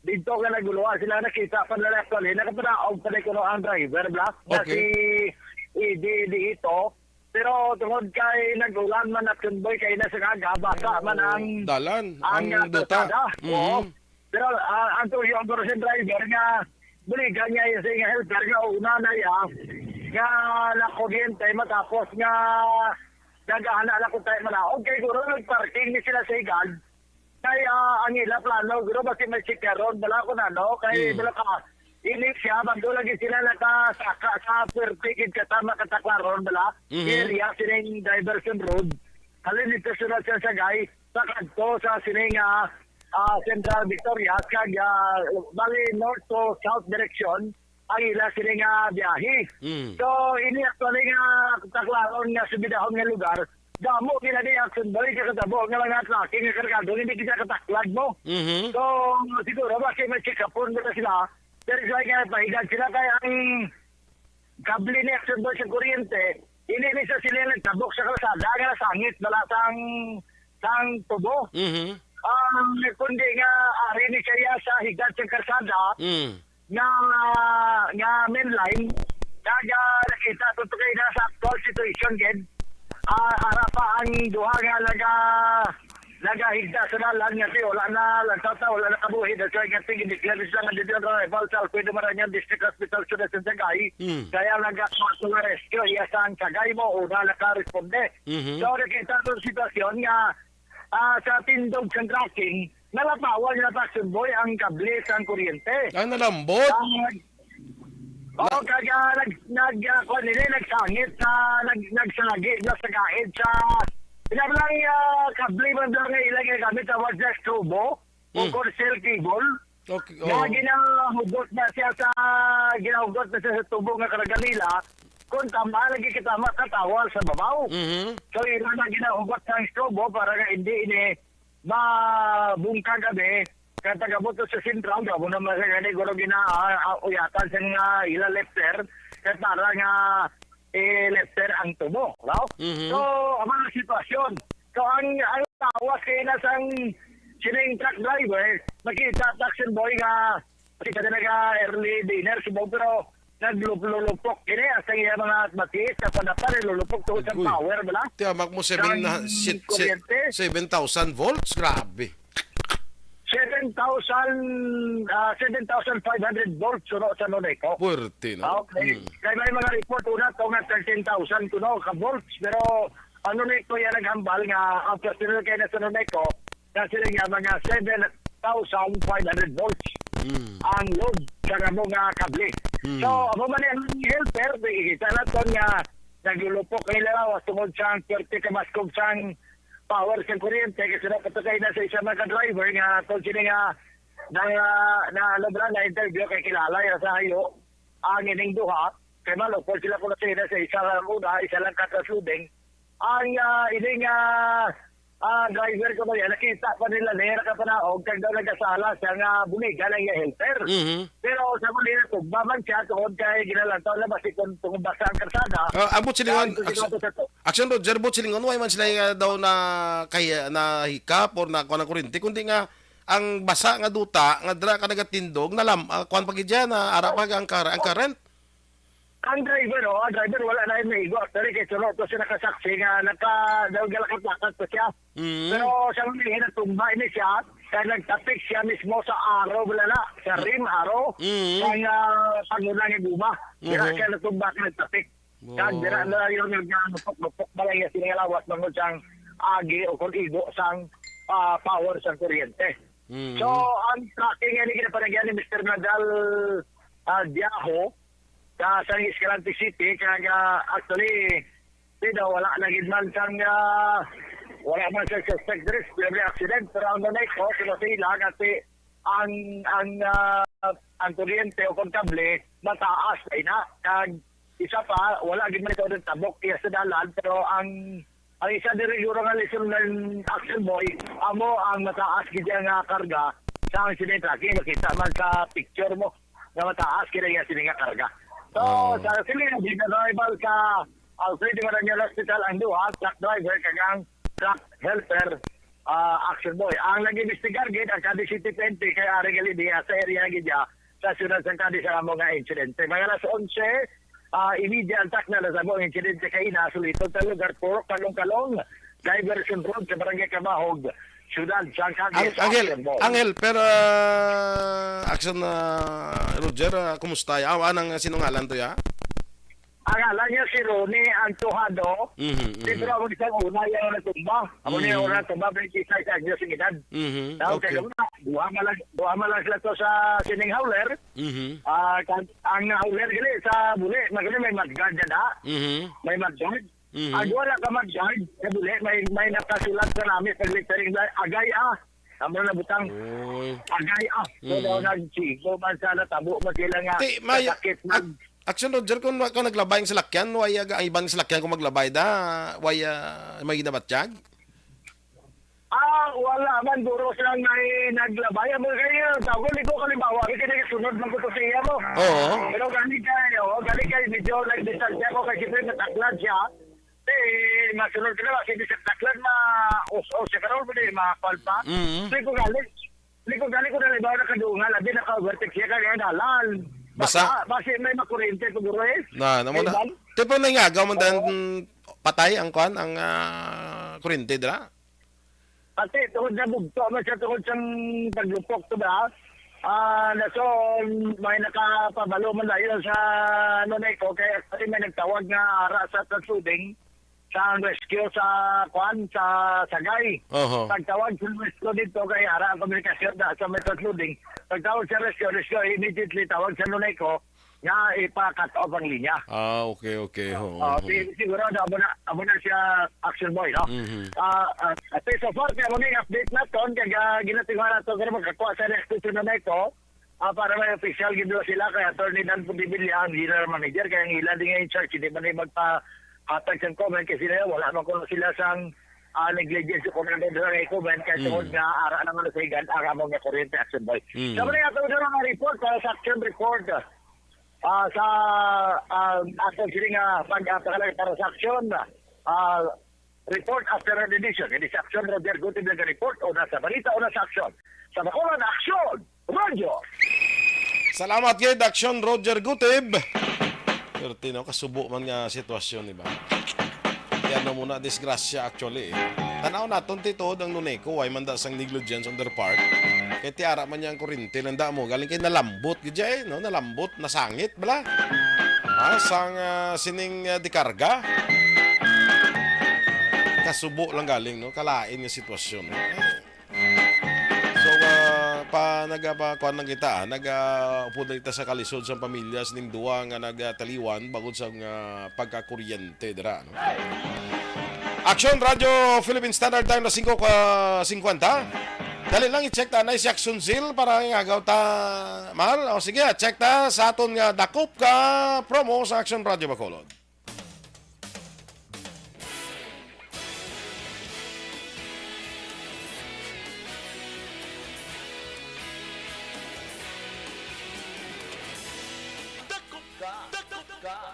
Dito ka naguluhan sila nakita pa nila actually nakapanaog pa ko ang driver black na si Edie dito Pero tungod kay nagulan man at convoy kay na sa kaga, basa man ang Dalan, ang ang duta. kalsada. Oo. Mhm. Pero ang to yung operation driver nga buligan niya yung sa helper nga una na nga nakuryente matapos nga nagahana na kung tayo manaog. Kaya guro nag-parking ni sila sa igad. Kaya ang ila plano, guro basi may sikaron, bala ko na, no? Kaya bala ka, inip siya, bando lagi sila nakasaka sa pertikid katama kataklaron, bala. Area, sining diversion road. Halin ito sunod siya sa gay, sa kanto, sa sining Central Victoria, kag bali north to south direction, ang ila sila nga biyahe. So, ini actually nga taklaron nga subidahon nga lugar, damo kina di action boy ka katabo nga mga tracking nga kargado, hindi kita kataklad mo. So, siguro ba kayo may check-upon nila sila, pero sila nga pahigan sila kaya ang kable ni action boy sa kuryente, hindi nisa sila nagtabok sa kalsada, nga nasangit, balasang sang tubo. Kundi nga ari ni kaya sa higad sa kalsada, nga mainline kaya nakita to kay na sa actual situation gid ara pa ang duha nga nagahigda sa dalan nga wala na lagtata wala na kabuhi da kaya nga tingin declare sila nga dito na Balsal pwede maranyan district hospital sa Sagay kaya nagakasal rescue iya sa Sagay mo una naka-responde so nakita to sitwasyon nga sa tindog sa tracking nalapawan na Action Boy ang kable sa kuryente. Nalambot? Oo, kaya nagsangit, nagsagi, nasagaid sa... Pinabalang kable man doon nga ilagay gamit sa wireless tubo o coaxial cable. Okay. Kaya ginahugot na siya sa tubo nga karagalila kung tama, lagi kitama katawal sa babaw. So, ilan na ginahugot sa tubo para nga hindi mabungka gabi kaya tagabot sa sentral gabo na masagani guro ginauyatan sa nga ila lefter kaya para nga lefter ang tubo no? So ang mga sitwasyon so ang tawas kay na sang sining truck driver nakita Action Boy nga kasi talaga early dinner subo pero naglulupok kini sa iya mga matis sa panapan lulupok to sa power bala tiyamak mo 7,000 volts grabe 7,500 volts suno sa Noneco puwerte no okay kaya may mga report una to nga 13,000 kuno ka volts pero ano Noneco yan naghambal nga after sinul kaya na sa Noneco na sila nga mga 7,500 volts ang load sa mga kable. So, ako man yung helper, ikita na ito nga naglulupok nila was tungod siyang 30 kamaskog siyang power sa kuryente kasi napatakay na sa isang mga driver nga kung sila nga na interview kay kilala yung sa hayo ang ining duha kay malupok sila kung sila sa isang una, isa lang katasuding ang ining driver ko ba yan, nakita pa nila nera ka pa na og kag daw nagasala siya nga buligan ang helper. Pero sa muli na to, baman siya tungod kay ginalantaw na basi kung basa ang karsada. Abot silingon, Action Roger, abot silingon, why man sila daw na kaya na hikap or na kuha ng kurinti, kundi nga ang basa nga duta, nga dra ka nagatindog, kuha pag idya na arapag ang current. Ang driver wala na yung maigo. Actually, kay Sunod to siya nakasaksi nga nagalakat-lakat pa siya. Pero siya hindi natumba ini siya kaya nagtapik siya mismo sa araw wala na. Sa rim, araw. Kaya pangulang yung guma. Kaya siya natumba ka nagtapik. Kaya dira na yung nagpok balay niya sinalawas mga siyang agi o kung igo sang power sa kuryente. So, ang tracking yan yung ginapanagyan ni Mr. Nadal Diaho sa Escalante City kaya actually wala na gidman sang wala man sa suspect respiratory accident pero ang Noneco sila kasi ang kuryente o kable mataas ay na kag isa pa wala gidman ito ng tabok kaya sa dalan pero ang isa diri siguro nga lesson ng Action Boy amo ang mataas gid nga karga sa accident tracking nakita man sa picture mo na mataas kaya sininga karga. So, sa sila ginarival ka Alfredo Maranhel Hospital ang duha, truck driver, kagang truck helper, Action Boy. Ang nag-investigar gid ang Cadiz City 20 kay Ari Galidia sa area gidya sa sunod sa Cadiz sa mga insidente. Mga alas 11, immediate attack na nasabo ang incident sa kaina sulito sa lugar Purok Kalong-Kalong, Diversion Road sa Barangay Kamahog, Siyudad Sangkagis. Angel, pero action na Roger, kumusta ya? Anang sinungalan to ya? Ang alam niya si Ronnie Antojado, dito ako isang una yung natumba. Ako niya yung natumba, 26 años yung edad. Okay. Duha malang sila to sa sining howler. Ang howler gili sa buli, maganda may mudguard na da. May mudguard. Ang wala ka mudguard, sa buli, may nakasulat sa namin sa glittering agay Amo na butang agay So daw nag-chigo man sana tabo man sila nga sakit Action Roger, kung naglabay ang salakyan, ang ibang salakyan kung maglabay may ginabatyag? Wala man, duro silang naglabay. Amo kayo, tawag ko kalimbawa, kasi sunod man ko to sa iya mo. Oo. Pero gani kayo, medyo nag-distansya ko kasi nataklad siya. Masunod ka na, kasi nataklad siya karoon, makapalpa. Hindi ko galing ko na libaw na kadungan, labi naka-overtake siya kaya dalan. Basta may makurente siguro muna. Tipo na ingagaw man dan patay ang kuan ang kurente dira. Pati tungod na bugto man siya tungod siyang paglupok to ba? So may nakapabalo man dahil sa ko kaya may nagtawag nga ara sa tagsuding sa rescue sa kuan sa Sagay. Pagtawag sa rescue dito kay ara ang komunikasyon sa may tagsuding. Pagtawag sa rescue, immediately tawag sa ko nga ipa-cut off ang linya. Okay. Siguro abo na siya action boy, no? So far, kaya mo update na to, kaya ginatingwa na to, kaya magkakuha sa rescue sa ko, para may official gino sila, kaya Attorney Dan Pudibilia, ang general manager, kaya ang ilan din in charge, hindi man magpa-attach and comment, kasi wala man ko sila sang negligence ko na doon sa comment kaya tungod nga ara naman sa igan mo nga kuryente action boy. Sabi nga ito na report sa action report sa action sila nga pag-apakalag para sa action report after an edition. Hindi sa action Roger Gutib na report o nasa balita o nasa action. Sa Bacolod Action Radio. Salamat kay Action Roger Gutib. Pertino kasubo man nga sitwasyon, di ba? Yan muna disgrasya actually. Tanaw naton tito ang nuneko ay manda sang negligence on their part. Kay tiara man yang kurente nanda mo galing kay nalambot gid no, nalambot nasangit bala. Sang sining dikarga. Kasubo lang galing no, kalain nga sitwasyon. So nagapakuan lang kita, nagaupo na kita sa kalisod sa pamilya ning duwa nga nagtaliwan bagod sa pagkakuryente dira no. Action Radio Philippine Standard Time na 5:50. Dali lang i-check ta na si Action Zil para ngagaw ta mahal. O sige, check ta sa aton nga dakop ka promo sa Action Radio Bacolod.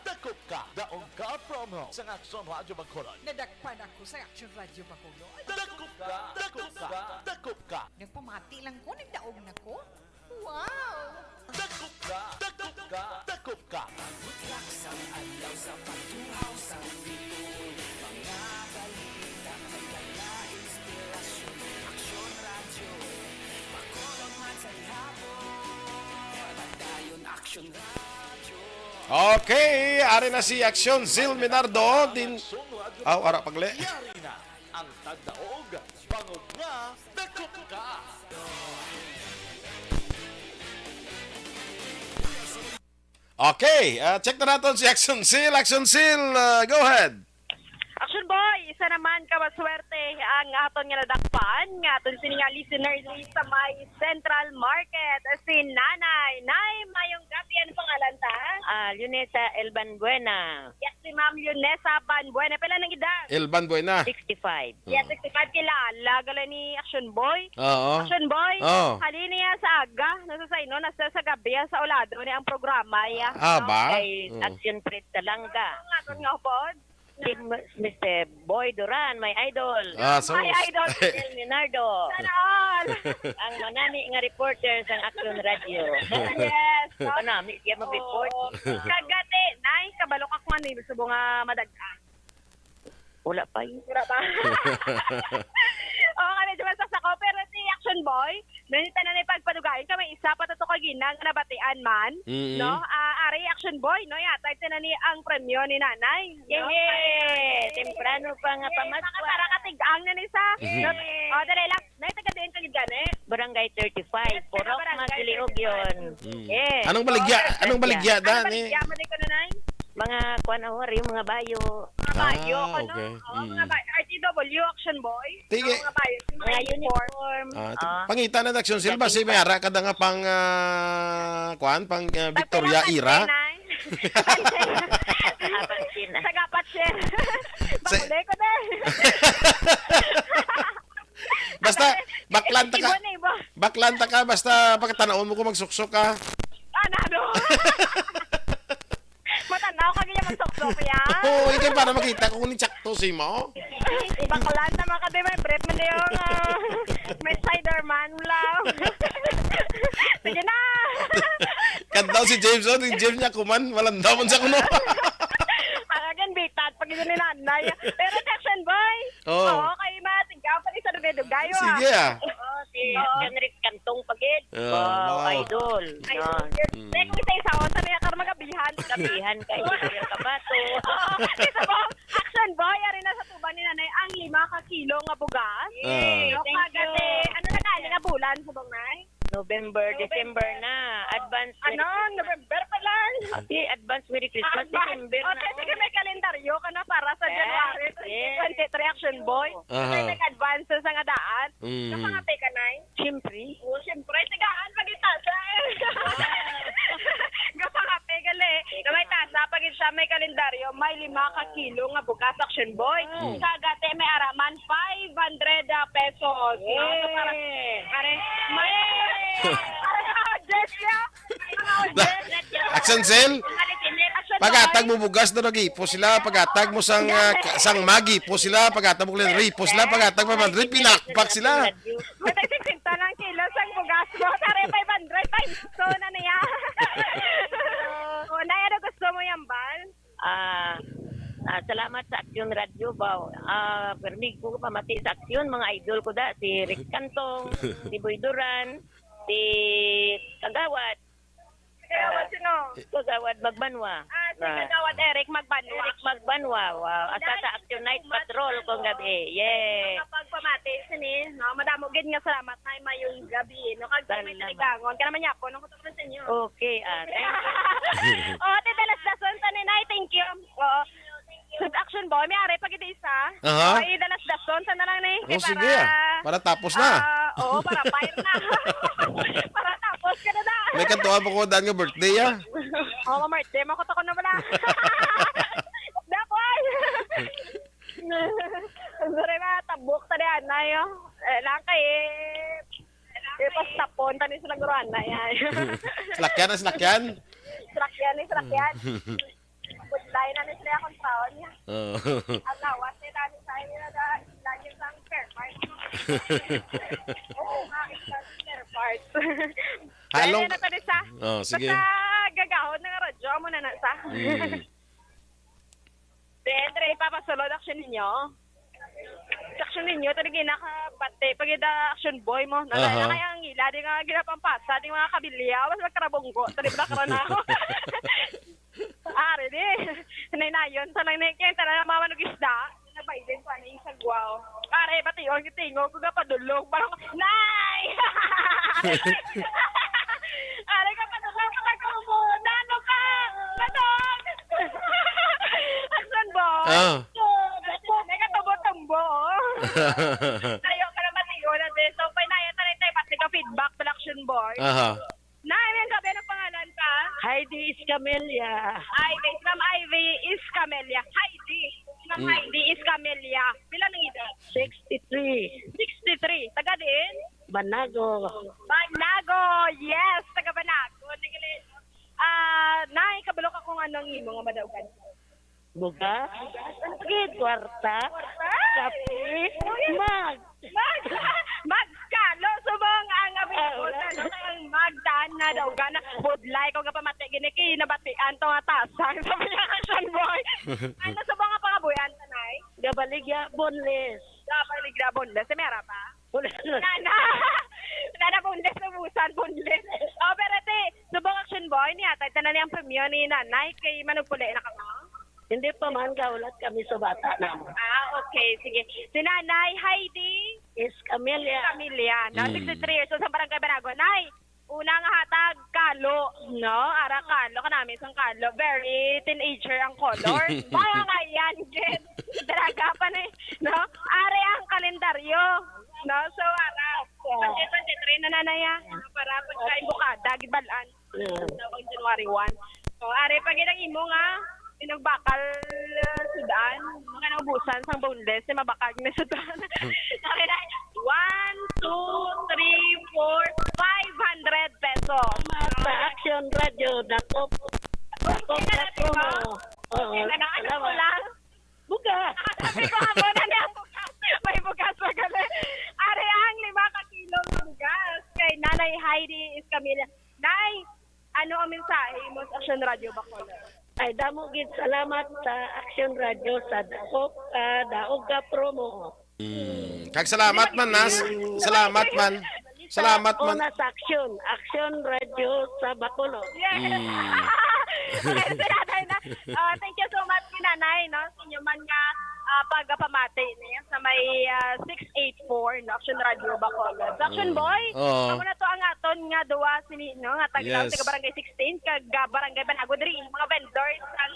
Dakop ka, daong ka promo sa Action Radio Bacolod. Nadakpan ako sa Action Radio Bacolod. Dakop ka. Nagpamati lang ko, nagdaog na ko. Wow! Dakop ka. Butlak sa alaw sa patuhaw sa rito. Mga balita, kaya inspirasyon. Action Radio, Bacolod man sa hapon. Pagdayon Action Radio. Okay, ari na si Action Zil Minardo din. Ara pagle. Yari na ang tagdaog, bangog nga, dakop ka. Okay, check na natin si Action Zil. Action Zil, go ahead. Action boy, isa naman ka maswerte ang aton nga nadakpan nga aton sininga listeners sa may Central Market si Nanay. Nay, mayong gabi ano pangalan ta? Lunesa Elban Buena. Yes, si Ma'am Lunesa Banbuena. Pila nang edad? Elban Buena. 65. Yes, 65 kilala. Gala ni Action Boy. Oo. Action Boy. Oo. Halina niya sa aga. Nasa sa ino, nasa sa gabi sa ulado ni ang programa. Ba? Kay Action Fred Talanga. Ang aton nga po. Si Mr. Boy Duran, my idol. My idol. El Minardo. Sana all. Ang manani nga reporter sa Action Radio. Yes. Manami, siya mag-report. Kagati, Nay. kabalo ka kung ano yung gusto mo nga madagaan. Wala pa yun. Wala pa. Oo, kami dumasas ako. Pero si Action Boy, nanita na na ipagpadugayin ka, may isa pa to kaginang nabatian man. No? Ari Action Boy, no? Yata, ito na ni ang premyo ni nanay. No? Temprano pa nga pamaskwa. Para katigang na nisa. O, dali lang. Naitaga din kagid gani. Barangay 35. Purok Magiliog yun. Yes. Anong baligya? Anong baligya, Dan? Baligya mo din ko nanay? Mga kuanahori, mga bayo. Mga bayo, okay. mga bayo. RTW, Action Boy. Tige. Mga bayo. Mga uniform. Pangita na Action Silva, si Mayara kada nga pang pang Victoria era. Sagapat siya. Bakulay ko na. Basta baklanta ka. Baklanta ka basta pagkatanaon mo ko magsuksok ka. Ano? Matanaw ka ganyan magsuksok yan. Oo, ikaw para makita kung ni-sakto si mo. Baklan naman ka din, may breath mo din yung may Spider-Man lang. Sige na. Kantaw si James, yung James niya kuman, malandaw man sa kuno. Again, bitad, pag ito ni nanay. Pero Action Boy, Oo. kayo matigaw pa rin sa dugayo. Sige Si Henrik Cantong Pagid. Wow, idol. Kung isa-isa ko, sabi ka magabihan. Gabihan kayo, Gabriel Cabato. Isa po, Action Boy, ari na sa tuban ni nanay, ang 5 ka kilo nga bugas. Thank you. Ano na kali nga bulan sa bang nay? November, December na. Advance. November pa lang. Advance Merry Christmas, December na. Sige, may kalendaryo ka na para sa January 2023 Action Boy. May nag-advances ang adaan. Kapangapay ka na Siyempre. Siyempre, tigaan pag itasa kapangapay gali. Na may tasa, pag siya may kalendaryo, may 5 ka kilo nga bukas Action Boy. Kagate may araman 500 pesos. May Action Sel. Pagatag mo bugas na nagipo sila, pagatag mo sang magi po sila, pagatag mo kulen ripo sila, pagatag mo man pinakpak sila. Matagsiksinta ng kilo sang bugas mo, sari 500 times so na niya. O, Nay, ano gusto mo yan, Bal? Salamat sa Action Radio ba. Permig ko pamati sa Action, mga idol ko da, si Rick Cantong, si Boy Duran, si Kagawad. Kagawad sino? Kagawad Magbanwa. Si Kagawad Eric Magbanwa. Eric Magbanwa. Wow. Asa sa Action Night Patrol kong gabi. Yeah. Kapag pamati, sini, no, madamo gid nga salamat na mayong gabi, no, kag may taligangon. Kaya naman yapo, nung kutok sa inyo. Okay, thank you. Tidalas dason ta ni Nay, thank you. Action Boy, may ari pag isa. Dalas dason sa na lang ni. Sige, para tapos na. Para fire na. Para tapos ka na. May kantuan po ko daan nga birthday birthday mo ko to ko na wala. Dakoy. Sorry na tabok tadi anay yo. Lang kay pastapon tani sa naguruan na yan. Slakyan. Slakyan. Budlay na ni sila akong taon niya. Ang lawas ni Dani sa inyo na lagi sang spare parts. Spare parts. Halong. Sige. Basta gagahon ng radyo mo na sa. Dendre, ipapasulod action ninyo. Action ninyo, talaga nakabate. Pag Action Boy mo, nalala kaya ang ila, di nga ginapampasa, di mga kabilya, mas magkarabonggo, tali ba karon ako. Ari di. Nayon sa lang kaya talaga mamanog isda. Nabaiden pa ni sagwaw. Ari pati yon gitingo ko ga padulong parang nay. Ari ka padulong ka ko nano ka. Padong. Action Boy. Nega tumbo. Tayo ka naman yun. So pinayan tayo pati ka feedback sa Action Boy. Nay, may gabi ng pangalan ka? Heidi Iscamelia. Ma'am Ivy Iscamelia. Ma'am Heidi Iscamelia. Pila ng edad? 63. 63. Taga din? Banago. Yes, taga Banago. Nay, kabalo ka kung anong imo nga madawgan. Buga? Kwarta? Kape? Magkalo subong ang abisutan ang magdaan na daw gana budla budlay ko nga pamati gini kay nabatian to nga tasang sabi niya Action Boy. Ano sa mga pangabuyan tanay? Gabaligya boneless. Gabaligya boneless, mera pa. Boneless. Nana boneless ubusan boneless. Oh, pero te, subong Action Boy niya tay tanan ang premyo ni nanay kay manugpuli na ka. Hindi pa man kaulat kami sa bata namo. Okay, sige. Si Nanay Heidi is Camelia. No? 63 years old sa Barangay Banago. Nay, unang hatag kalo, no? Ara kalo ka namin isang kalo. Very teenager ang color. Baka nga yan, Jen. Dalaga pa na, no? Are ang kalendaryo. No? So, ara. 2023 na nanaya. Para pagkain bukada, gibalaan. So, January 1. So, are pag inang imo nga, pinagbakal sudan, mga naubusan sang boneless, mabakag na sudan. Okay na, 1, 2, 3, 4, 500 pesos. Sa Action Radio, dakop na promo. Ano lang? Buka. Sabi ko nga muna na ang bukas. May bukas pa gali. Ari ang 5 kilong bukas. Kay Nanay Heidi is Camila. Nay, ano ang mensahe mo sa Action Radio Bacolod? Ay damo gid salamat sa Action Radio sa dakop daog ka promo. Kag salamat man nas. Salamat man. Salamat man. Una sa Action Radio sa Bacolod. Thank you so much Nanay, no? Sa inyo man nga pagpamati niya sa may 684 no Action Radio Bacolod. Action Boy, amo na to ang aton nga duwa sini no nga taga Barangay 16 kag Barangay Banago diri mga vendors ang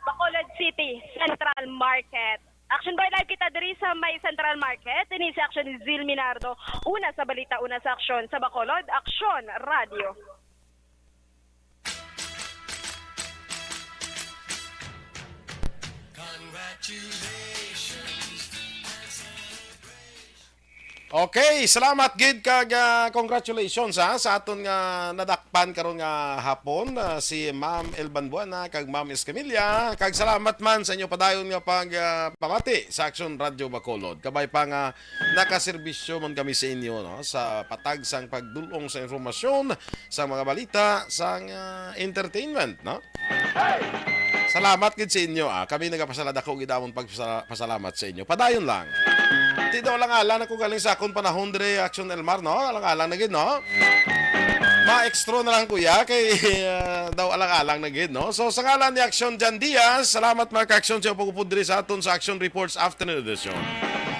Bacolod City Central Market. Action Boy live kita diri sa may Central Market. Ini si Action Zil Minardo. Una sa balita, una sa aksyon sa Bacolod, Action Radio. Okay, salamat gid kag congratulations sa aton nga nadakpan karon nga hapon si Ma'am Elban Buana kag Ma'am Escamilla. Kag salamat man sa inyo padayon nga pamati sa Action Radio Bacolod. Kabay pa nga nakaserbisyo man kami sa inyo no sa patag sang pagdulong sa informasyon, sa mga balita, sa entertainment, no? Salamat gid sa inyo. Kami nagapasala dako gid amon pagpasalamat sa inyo. Padayon lang. Di daw alang-alang ako galing sa akong panahon dire Action Elmar, no? Alang-alang na gid, no? Ma-extra na lang kuya kay daw alang-alang na gid, no? So sa ngalan ni Action Jan Diaz, salamat mga ka-action sa pagupod dire sa aton sa Action Reports Afternoon Edition.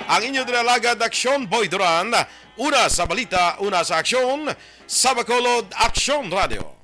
Ang inyo dire alagad Action Boy Duran, una sa balita, una sa aksyon, sa Bacolod Action Radio.